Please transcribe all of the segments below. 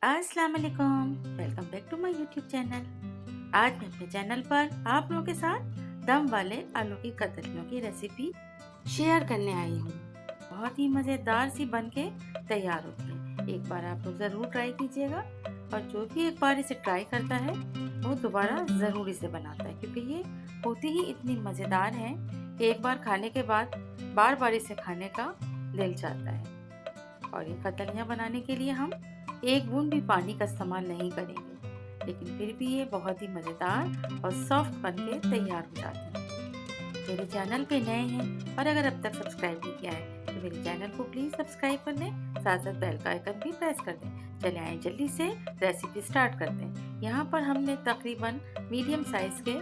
अस्सलाम वालेकुम, welcome back to my YouTube channel. आज मैं अपने चैनल पर आप लोगों के साथ दम वाले आलू की कतलियों की रेसिपी शेयर करने आई हूँ। बहुत ही मज़ेदार सी बन के तैयार होती है। एक बार आप लोग ज़रूर ट्राई कीजिएगा और जो भी एक बार इसे ट्राई करता है वो दोबारा ज़रूर इसे बनाता है, क्योंकि ये होती ही इतनी मज़ेदार है कि एक बार खाने के बाद बार बार इसे खाने का दिल चाहता है। और ये कतलियाँ बनाने के लिए हम एक बूंद भी पानी का इस्तेमाल नहीं करेंगे, लेकिन फिर भी ये बहुत ही मज़ेदार और सॉफ्ट बन के तैयार हो जाती हैं। मेरे चैनल पे नए हैं और अगर अब तक सब्सक्राइब नहीं किया है तो मेरे चैनल को प्लीज़ सब्सक्राइब कर लें, साथ साथ बेल का आइकन भी प्रेस कर दें। चले आए जल्दी से रेसिपी स्टार्ट करते हैं। यहाँ पर हमने तकरीबन मीडियम साइज़ के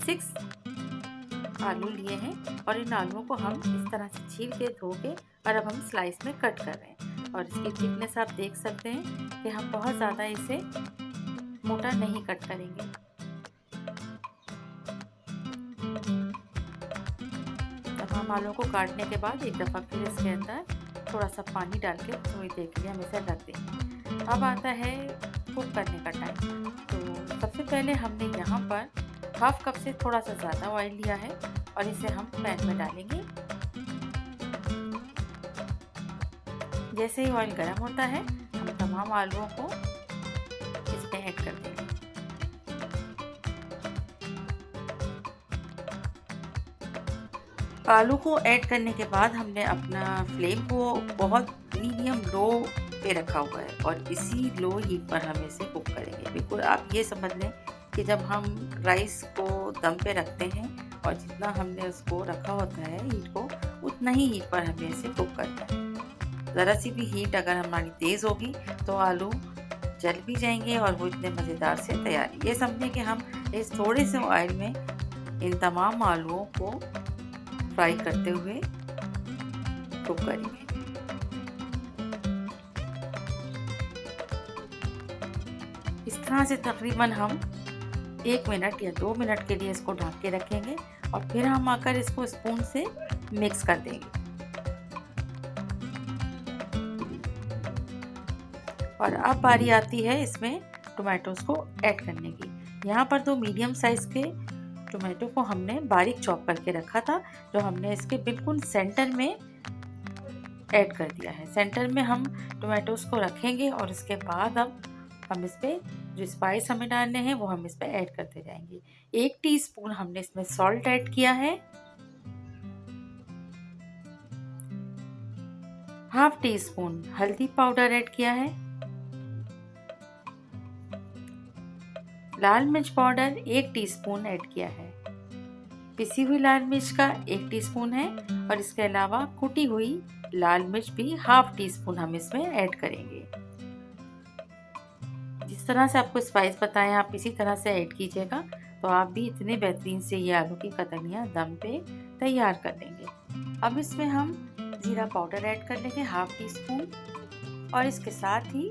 6 आलू लिए हैं और इन आलूओं को हम इस तरह से छील के धो के और अब हम स्लाइस में कट कर रहे हैं। और इसकी थिकनेस आप देख सकते हैं कि हम बहुत ज़्यादा इसे मोटा नहीं कट करेंगे। अब हम आलूओं को काटने के बाद एक दफ़ा फिर इसके अंदर थोड़ा सा पानी डाल के थोड़ी देर के लिए हम इसे रख देंगे। अब आता है कुक करने का टाइम। तो सबसे पहले हमने यहाँ पर हाफ कप से थोड़ा सा ज़्यादा ऑयल लिया है और इसे हम पैन में डालेंगे। जैसे ही ऑयल गर्म होता है हम तमाम आलूओं को इसमें ऐड कर देंगे। आलू को ऐड करने के बाद हमने अपना फ्लेम को बहुत मीडियम लो पे रखा हुआ है और इसी लो हीट पर हम इसे कुक करेंगे। बिल्कुल आप ये समझ लें कि जब हम राइस को दम पे रखते हैं और जितना हमने उसको रखा होता है हीट को, उतना ही हीट पर हमें इसे कुक करना है। ज़रा सी भी हीट अगर हमारी तेज़ होगी तो आलू जल भी जाएंगे और वो इतने मज़ेदार से तैयार। ये समझें कि हम इस थोड़े से ऑयल में इन तमाम आलूओं को फ्राई करते हुए कुक करेंगे। इस तरह से तकरीबन हम 1 मिनट या 2 मिनट के लिए इसको ढक के रखेंगे और फिर हम आकर इसको स्पून से मिक्स कर देंगे। और अब बारी आती है इसमें टोमेटोज को ऐड करने की। यहाँ पर 2 मीडियम साइज़ के टोमेटो को हमने बारीक चॉप करके रखा था, जो हमने इसके बिल्कुल सेंटर में ऐड कर दिया है। सेंटर में हम टोमेटोज को रखेंगे और इसके बाद अब हम इस पर जो स्पाइस हमें डालने हैं वो हम इस पर ऐड करते जाएंगे। 1 टीस्पून हमने इसमें सॉल्ट ऐड किया है, हाफ टी स्पून हल्दी पाउडर ऐड किया है, लाल मिर्च पाउडर 1 टीस्पून ऐड किया है, पिसी हुई लाल मिर्च का 1 टीस्पून है और इसके अलावा कुटी हुई लाल मिर्च भी हाफ टी स्पून हम इसमें ऐड करेंगे। जिस तरह से आपको स्पाइस बताया आप इसी तरह से ऐड कीजिएगा, तो आप भी इतने बेहतरीन से ये आलू की कतलियाँ दम पे तैयार कर लेंगे। अब इसमें हम जीरा पाउडर ऐड कर लेंगे हाफ टी स्पून और इसके साथ ही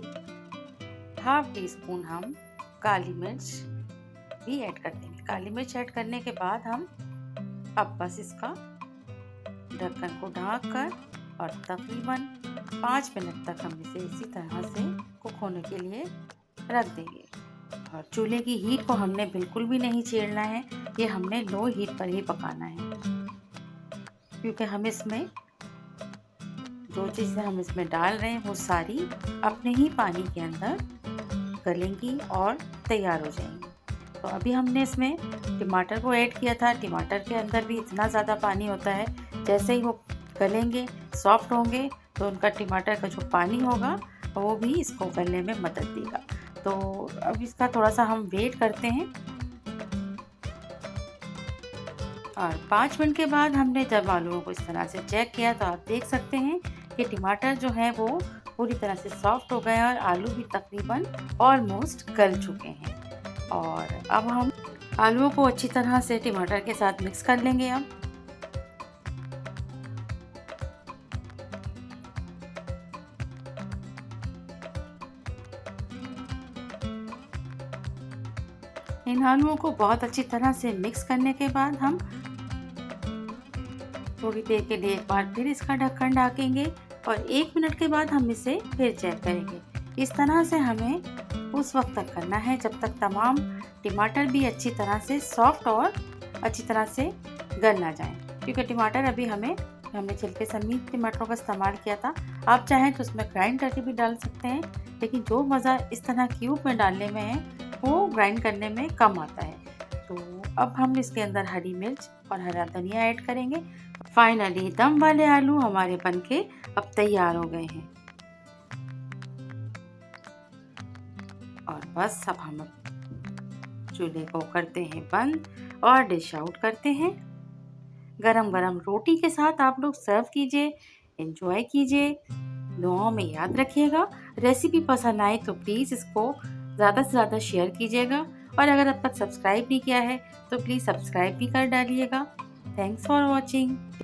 हाफ टी स्पून हम काली मिर्च भी ऐड कर देंगे। काली मिर्च ऐड करने के बाद हम अब बस इसका ढक्कन को ढक कर और तकरीबन 5 मिनट तक हम इसे इसी तरह से कुक होने के लिए रख देंगे। और चूल्हे की हीट को हमने बिल्कुल भी नहीं छेड़ना है, ये हमने लो हीट पर ही पकाना है, क्योंकि हम इसमें जो चीज़ें हम इसमें डाल रहे हैं वो सारी अपने ही पानी के अंदर गलेंगी और तैयार हो जाएंगी। तो अभी हमने इसमें टमाटर को ऐड किया था। टमाटर के अंदर भी इतना ज़्यादा पानी होता है, जैसे ही वो गलेंगे सॉफ्ट होंगे तो उनका टमाटर का जो पानी होगा वो भी इसको गलने में मदद देगा। तो अब इसका थोड़ा सा हम वेट करते हैं और 5 मिनट के बाद हमने जब आलूओं को इस तरह से चेक किया तो आप देख सकते हैं कि टमाटर जो है वो पूरी तरह से सॉफ्ट हो गए और आलू भी तकरीबन ऑलमोस्ट गल चुके हैं। और अब हम आलूओं को अच्छी तरह से टमाटर के साथ मिक्स कर लेंगे। अब इन आलूओं को बहुत अच्छी तरह से मिक्स करने के बाद हम थोड़ी देर के लिए एक बार फिर इसका ढक्कन ढकेंगे और 1 मिनट के बाद हम इसे फिर चेक करेंगे। इस तरह से हमें उस वक्त तक करना है जब तक तमाम टमाटर भी अच्छी तरह से सॉफ्ट और अच्छी तरह से गल ना जाए, क्योंकि टमाटर अभी हमने छिलके समेत टमाटरों का इस्तेमाल किया था। आप चाहें तो उसमें ग्राइंड करके भी डाल सकते हैं, लेकिन जो मज़ा इस तरह क्यूब में डालने में है वो ग्राइंड करने में कम आता है। तो अब हम इसके अंदर हरी मिर्च और हरा धनिया ऐड करेंगे। फाइनली दम वाले आलू हमारे बनके अब तैयार हो गए हैं। और बस अब हम चूल्हे को करते हैं बंद और डिश आउट करते हैं। गरम गरम रोटी के साथ आप लोग सर्व कीजिए, एंजॉय कीजिए। दुआओं में याद रखिएगा। रेसिपी पसंद आए तो प्लीज़ इसको ज़्यादा से ज़्यादा शेयर कीजिएगा, और अगर अब तक सब्सक्राइब नहीं किया है तो प्लीज़ सब्सक्राइब भी कर डालिएगा। Thanks for watching.